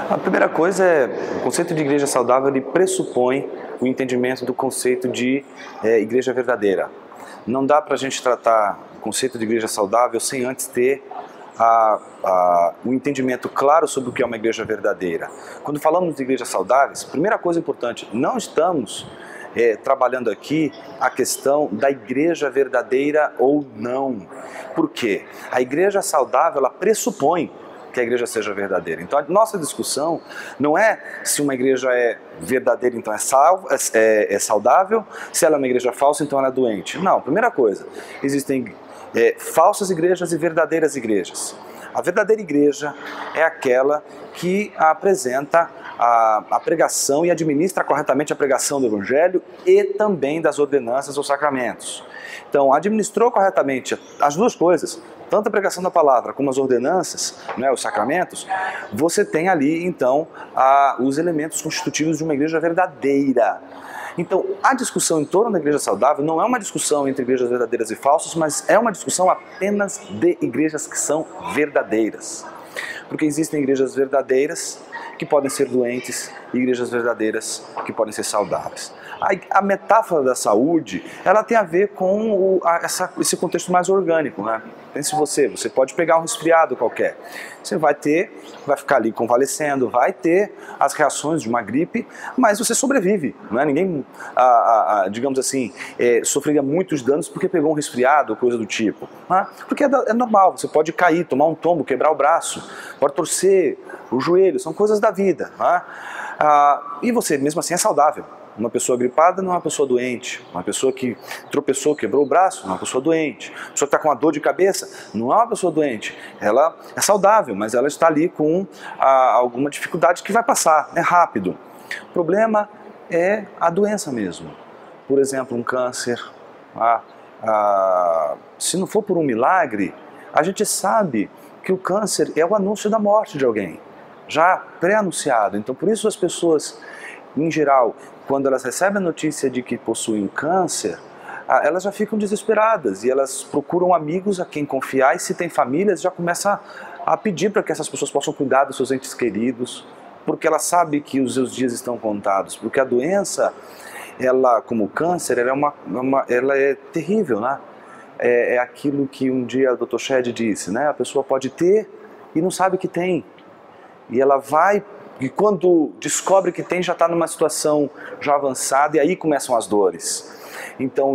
A primeira coisa é, o conceito de igreja saudável, ele pressupõe o entendimento do conceito de igreja verdadeira. Não dá para a gente tratar o conceito de igreja saudável sem antes ter um entendimento claro sobre o que é uma igreja verdadeira. Quando falamos de igrejas saudáveis, primeira coisa importante, não estamos trabalhando aqui a questão da igreja verdadeira ou não. Por quê? A igreja saudável, ela pressupõe que a igreja seja verdadeira. Então a nossa discussão não é se uma igreja é verdadeira, então é saudável, se ela é uma igreja falsa, então ela é doente. Não, primeira coisa, existem falsas igrejas e verdadeiras igrejas. A verdadeira igreja é aquela que apresenta a pregação e administra corretamente a pregação do Evangelho e também das ordenanças ou sacramentos. Então, administrou corretamente as duas coisas, tanto a pregação da palavra como as ordenanças, né, os sacramentos, você tem ali, então, os elementos constitutivos de uma igreja verdadeira. Então, a discussão em torno da igreja saudável não é uma discussão entre igrejas verdadeiras e falsas, mas é uma discussão apenas de igrejas que são verdadeiras. Porque existem igrejas verdadeiras que podem ser doentes e igrejas verdadeiras que podem ser saudáveis. A metáfora da saúde, ela tem a ver com esse contexto mais orgânico, né? Pense você pode pegar um resfriado qualquer, você vai ficar ali convalescendo, vai ter as reações de uma gripe, mas você sobrevive, não é? Ninguém, digamos assim, sofreria muitos danos porque pegou um resfriado ou coisa do tipo, né? Porque é normal, você pode cair, tomar um tombo, quebrar o braço, pode torcer o joelho, são coisas da vida, né? E você, mesmo assim, é saudável. Uma pessoa gripada não é uma pessoa doente. Uma pessoa que tropeçou, quebrou o braço, não é uma pessoa doente. Uma pessoa que está com uma dor de cabeça não é uma pessoa doente. Ela é saudável, mas ela está ali com alguma dificuldade que vai passar, é rápido. O problema é a doença mesmo. Por exemplo, um câncer. Se não for por um milagre, a gente sabe que o câncer é o anúncio da morte de alguém, já pré-anunciado. Então, por isso as pessoas, em geral, quando elas recebem a notícia de que possuem um câncer, elas já ficam desesperadas e elas procuram amigos a quem confiar, e se tem famílias, já começa a pedir para que essas pessoas possam cuidar dos seus entes queridos, porque ela sabe que os seus dias estão contados, porque a doença, ela, como o câncer, ela é terrível, né? É aquilo que um dia o Dr. Shedd disse, né? A pessoa pode ter e não sabe que tem, e ela vai. E quando descobre que tem, já está numa situação já avançada, e aí começam as dores. Então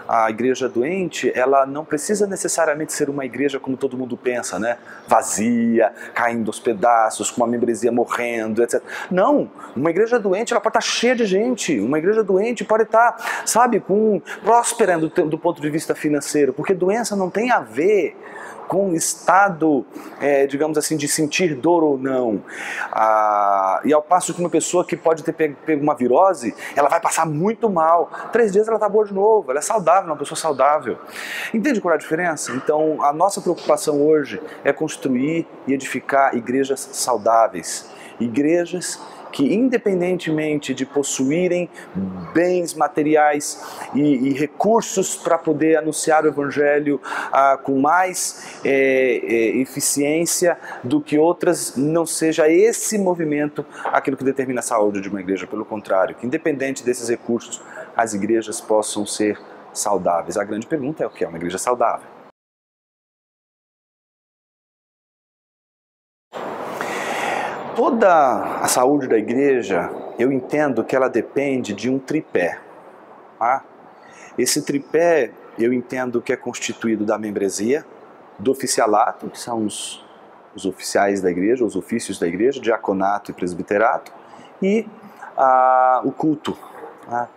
a igreja doente, ela não precisa necessariamente ser uma igreja como todo mundo pensa, né? Vazia, caindo aos pedaços, com uma membresia morrendo, etc. Não, uma igreja doente, ela pode estar cheia de gente. Uma igreja doente pode estar, sabe, próspera do ponto de vista financeiro, porque doença não tem a ver com o estado, digamos assim, de sentir dor ou não. E ao passo que uma pessoa que pode ter pego uma virose, ela vai passar muito mal. 3 dias ela está boa de novo, ela é saudável, uma pessoa saudável. Entende qual é a diferença? Então, a nossa preocupação hoje é construir e edificar igrejas saudáveis. Igrejas que, independentemente de possuírem bens materiais e recursos para poder anunciar o Evangelho com mais eficiência do que outras, não seja esse movimento aquilo que determina a saúde de uma igreja. Pelo contrário, que independente desses recursos, as igrejas possam ser saudáveis. A grande pergunta é o que é uma igreja saudável? Toda a saúde da igreja, eu entendo que ela depende de um tripé. Tá? Esse tripé, eu entendo que é constituído da membresia, do oficialato, que são os oficiais da igreja, os ofícios da igreja, diaconato e presbiterato, e o culto. Tá?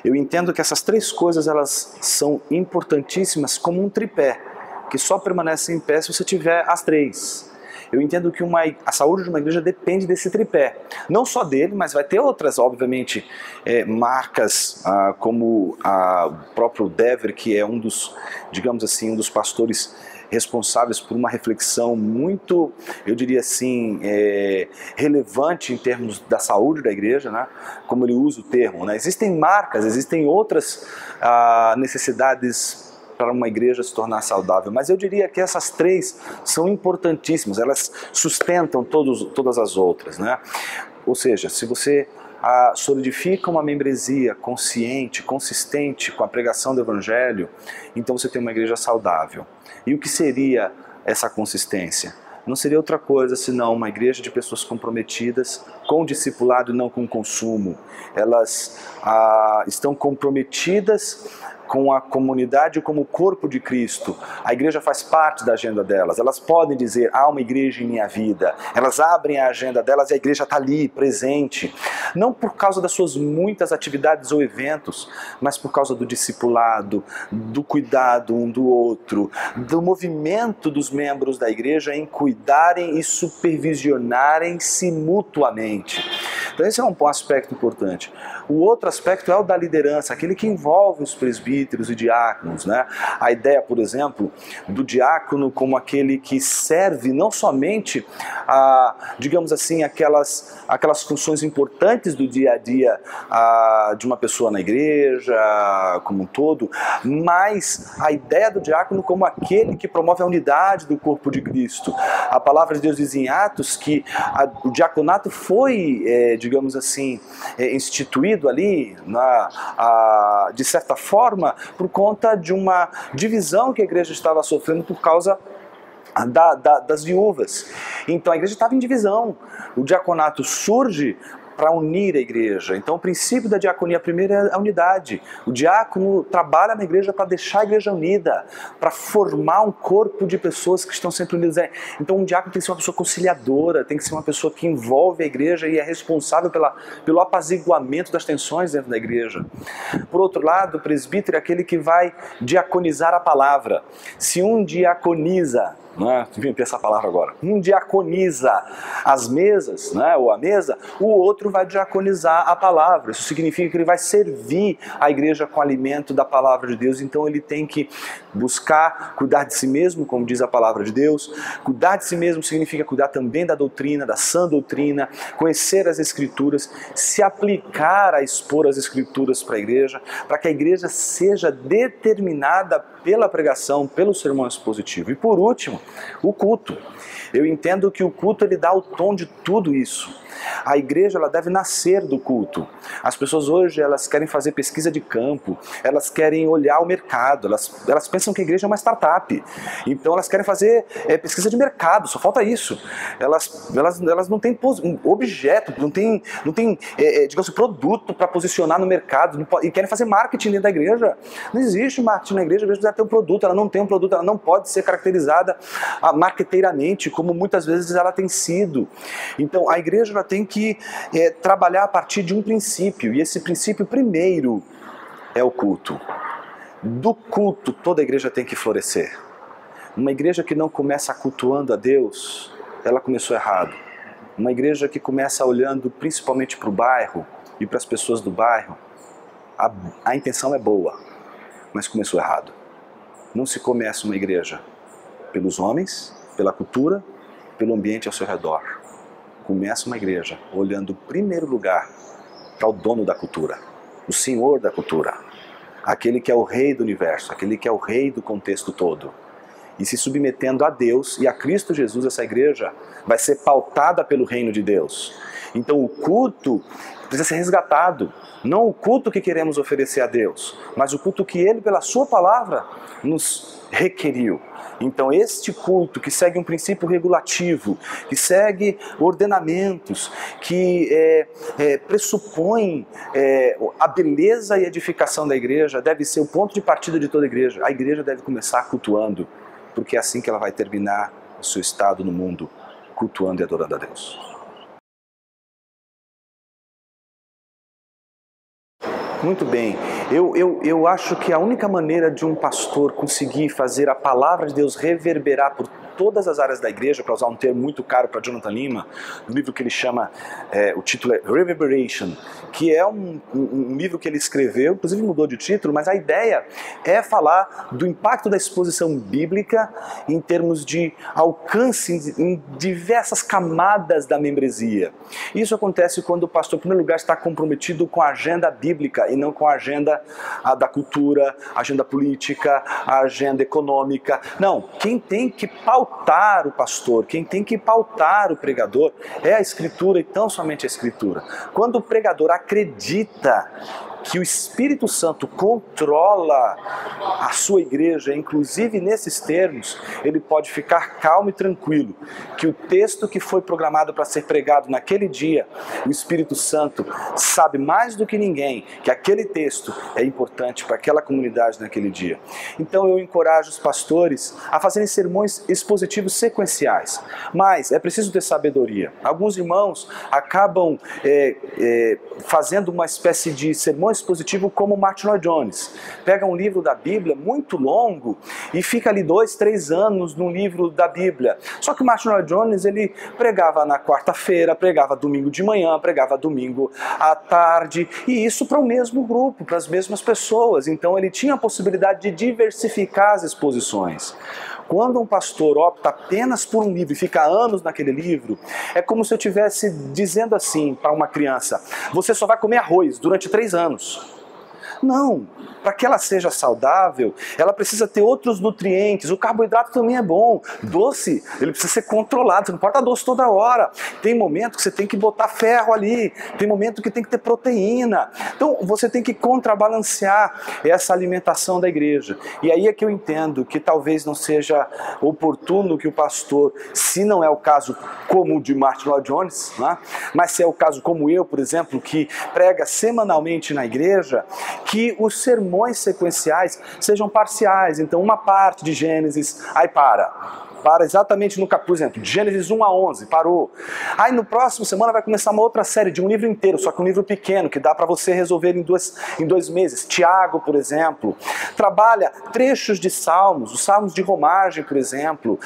Eu entendo que essas 3 coisas, elas são importantíssimas como um tripé, que só permanece em pé se você tiver as 3. Eu entendo que a saúde de uma igreja depende desse tripé. Não só dele, mas vai ter outras, obviamente, marcas, como o próprio Dever, que é um dos, digamos assim, um dos pastores responsáveis por uma reflexão muito, eu diria assim, relevante em termos da saúde da igreja, né? Como ele usa o termo, né? Existem marcas, existem outras necessidades para uma igreja se tornar saudável, mas eu diria que essas três são importantíssimas, elas sustentam todas as outras, né? Ou seja, se você solidifica uma membresia consciente, consistente com a pregação do Evangelho, então você tem uma igreja saudável. E o que seria essa consistência? Não seria outra coisa senão uma igreja de pessoas comprometidas com o discipulado e não com o consumo. Elas estão comprometidas com a comunidade como o corpo de Cristo. A igreja faz parte da agenda delas. Elas podem dizer, há uma igreja em minha vida. Elas abrem a agenda delas e a igreja está ali, presente. Não por causa das suas muitas atividades ou eventos, mas por causa do discipulado, do cuidado um do outro, do movimento dos membros da igreja em cuidarem e supervisionarem-se mutuamente. Então esse é um aspecto importante. O outro aspecto é o da liderança, aquele que envolve os presbíteros e diáconos, né? A ideia, por exemplo, do diácono como aquele que serve não somente digamos assim, aquelas funções importantes do dia a dia de uma pessoa na igreja como um todo, mas a ideia do diácono como aquele que promove a unidade do corpo de Cristo. A palavra de Deus diz em Atos que o diaconato foi, digamos assim, instituído ali, de certa forma, por conta de uma divisão que a igreja estava sofrendo por causa das viúvas. Então a igreja estava em divisão. O diaconato surge para unir a igreja. Então o princípio da diaconia primeiro é a unidade. O diácono trabalha na igreja para deixar a igreja unida, para formar um corpo de pessoas que estão sempre unidas. Então um diácono tem que ser uma pessoa conciliadora, tem que ser uma pessoa que envolve a igreja e é responsável pelo apaziguamento das tensões dentro da igreja. Por outro lado, o presbítero é aquele que vai diaconizar a palavra. Se um diaconiza, vim ter essa palavra agora, um diaconiza as mesas, ou a mesa, o outro vai diaconizar a palavra. Isso significa que ele vai servir a igreja com alimento da palavra de Deus. Então ele tem que buscar cuidar de si mesmo, como diz a palavra de Deus. Cuidar de si mesmo significa cuidar também da doutrina, da sã doutrina, conhecer as escrituras, se aplicar a expor as escrituras para a igreja, para que a igreja seja determinada pela pregação, pelo sermão expositivo. E por último, o culto. Eu entendo que o culto ele dá o tom de tudo isso. A igreja ela deve nascer do culto. As pessoas hoje elas querem fazer pesquisa de campo, elas querem olhar o mercado, elas pensam que a igreja é uma startup. Então elas querem fazer pesquisa de mercado, só falta isso. Elas não têm objeto, não tem digamos, produto para posicionar no mercado e querem fazer marketing dentro da igreja. Não existe marketing na igreja, a igreja precisa ter um produto, ela não tem um produto, ela não pode ser caracterizada marqueteiramente, como muitas vezes ela tem sido. Então a igreja ela tem que trabalhar a partir de um princípio, e esse princípio primeiro é o culto. Do culto toda a igreja tem que florescer. Uma igreja que não começa cultuando a Deus, ela começou errado. Uma igreja que começa olhando principalmente para o bairro e para as pessoas do bairro, a intenção é boa, mas começou errado. Não se começa uma igreja pelos homens, pela cultura, pelo ambiente ao seu redor. Começa uma igreja olhando em primeiro lugar para o dono da cultura, o senhor da cultura, aquele que é o rei do universo, aquele que é o rei do contexto todo. E se submetendo a Deus e a Cristo Jesus, essa igreja vai ser pautada pelo reino de Deus. Então o culto precisa ser resgatado. Não o culto que queremos oferecer a Deus, mas o culto que Ele, pela Sua palavra, nos requeriu. Então este culto que segue um princípio regulativo, que segue ordenamentos, que pressupõe a beleza e edificação da igreja, deve ser o ponto de partida de toda a igreja. A igreja deve começar cultuando, porque é assim que ela vai terminar o seu estado no mundo, cultuando e adorando a Deus. Muito bem, eu acho que a única maneira de um pastor conseguir fazer a palavra de Deus reverberar por todas as áreas da igreja, para usar um termo muito caro para Jonathan Lima, um livro que ele chama, o título é Reverberation, que é um livro que ele escreveu, inclusive mudou de título, mas a ideia é falar do impacto da exposição bíblica em termos de alcance em diversas camadas da membresia. Isso acontece quando o pastor, em primeiro lugar, está comprometido com a agenda bíblica e não com a agenda da cultura, a agenda política, a agenda econômica. Não, quem tem que pautar o pastor, quem tem que pautar o pregador é a Escritura e tão somente a Escritura. Quando o pregador acredita que o Espírito Santo controla a sua igreja, inclusive nesses termos, ele pode ficar calmo e tranquilo, que o texto que foi programado para ser pregado naquele dia, o Espírito Santo sabe mais do que ninguém que aquele texto é importante para aquela comunidade naquele dia. Então eu encorajo os pastores a fazerem sermões expositivos sequenciais, mas é preciso ter sabedoria. Alguns irmãos acabam fazendo uma espécie de sermão expositivo como Martin Lloyd Jones. Pega um livro da Bíblia muito longo e fica ali 2, 3 anos no livro da Bíblia. Só que o Martin Lloyd Jones, ele pregava na quarta-feira, pregava domingo de manhã, pregava domingo à tarde, e isso para o mesmo grupo, para as mesmas pessoas. Então ele tinha a possibilidade de diversificar as exposições. Quando um pastor opta apenas por um livro e fica anos naquele livro, é como se eu estivesse dizendo assim para uma criança: você só vai comer arroz durante 3 anos. Não, para que ela seja saudável, ela precisa ter outros nutrientes. O carboidrato também é bom. Doce, ele precisa ser controlado. Você não pode dar doce toda hora. Tem momento que você tem que botar ferro ali. Tem momento que tem que ter proteína. Então, você tem que contrabalancear essa alimentação da igreja. E aí é que eu entendo que talvez não seja oportuno que o pastor, se não é o caso como o de Martin Lloyd Jones, né? Mas se é o caso como eu, por exemplo, que prega semanalmente na igreja, que os sermões sequenciais sejam parciais. Então uma parte de Gênesis, aí para exatamente no capítulo, por exemplo, de Gênesis 1 a 11, parou. Aí no próximo semana vai começar uma outra série de um livro inteiro, só que um livro pequeno, que dá para você resolver em 2 meses. Tiago, por exemplo, trabalha trechos de salmos, os salmos de romagem, por exemplo,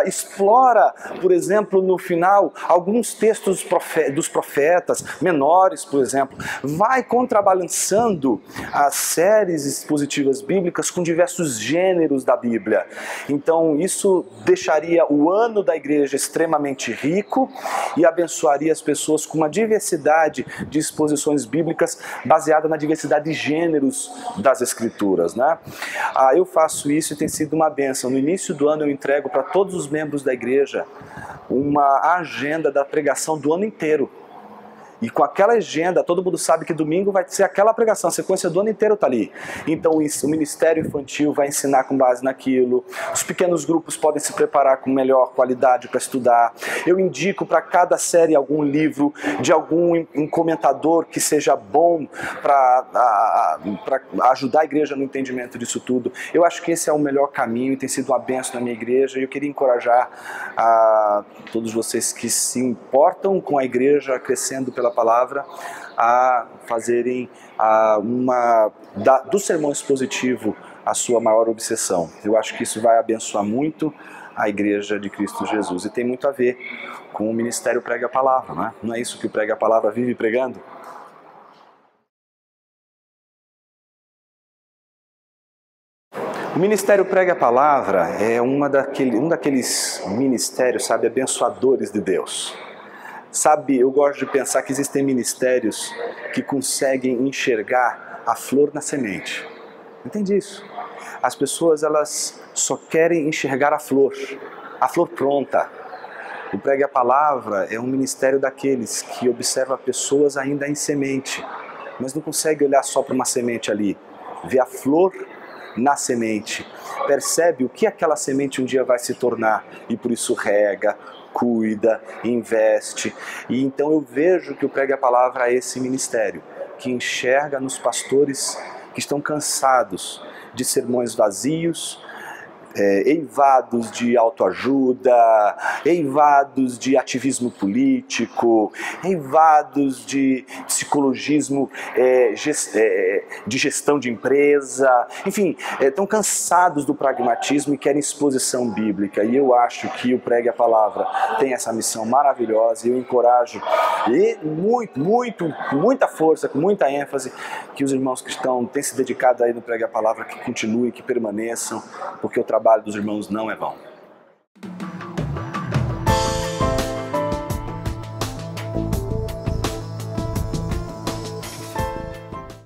explora, por exemplo, no final, alguns textos dos profetas, menores, por exemplo, vai contrabalançando as séries expositivas bíblicas com diversos gêneros da Bíblia. Então isso deixaria o ano da igreja extremamente rico e abençoaria as pessoas com uma diversidade de exposições bíblicas baseada na diversidade de gêneros das Escrituras, né? Eu faço isso e tem sido uma bênção. No início do ano eu entrego para todos os membros da igreja uma agenda da pregação do ano inteiro. E com aquela agenda, todo mundo sabe que domingo vai ser aquela pregação, a sequência do ano inteiro está ali. Então o Ministério Infantil vai ensinar com base naquilo, os pequenos grupos podem se preparar com melhor qualidade para estudar. Eu indico para cada série algum livro de algum comentador que seja bom para ajudar a igreja no entendimento disso tudo. Eu acho que esse é o melhor caminho e tem sido uma bênção na minha igreja. E eu queria encorajar a todos vocês que se importam com a igreja crescendo pela palavra, a fazerem do sermão expositivo a sua maior obsessão. Eu acho que isso vai abençoar muito a igreja de Cristo Jesus. E tem muito a ver com o ministério Prega a Palavra, não é? Não é isso que o Prega a Palavra vive pregando? O Ministério Prega a Palavra é um daqueles ministérios, sabe, abençoadores de Deus. Sabe, eu gosto de pensar que existem ministérios que conseguem enxergar a flor na semente. Entende isso? As pessoas, elas só querem enxergar a flor pronta. O Prega a Palavra é um ministério daqueles que observa pessoas ainda em semente, mas não consegue olhar só para uma semente ali, vê a flor na semente, percebe o que aquela semente um dia vai se tornar e por isso rega, cuida, investe. E então eu vejo que o Prega a Palavra é esse ministério que enxerga nos pastores que estão cansados de sermões vazios, eivados de autoajuda, eivados de ativismo político, eivados de psicologismo, de gestão de empresa, enfim, estão cansados do pragmatismo e querem exposição bíblica. E eu acho que o Pregue a Palavra tem essa missão maravilhosa e eu encorajo, e com muita força, com muita ênfase, que os irmãos cristãos têm se dedicado aí no Pregue a Palavra, que continuem, que permaneçam, porque o trabalho dos irmãos não é vão.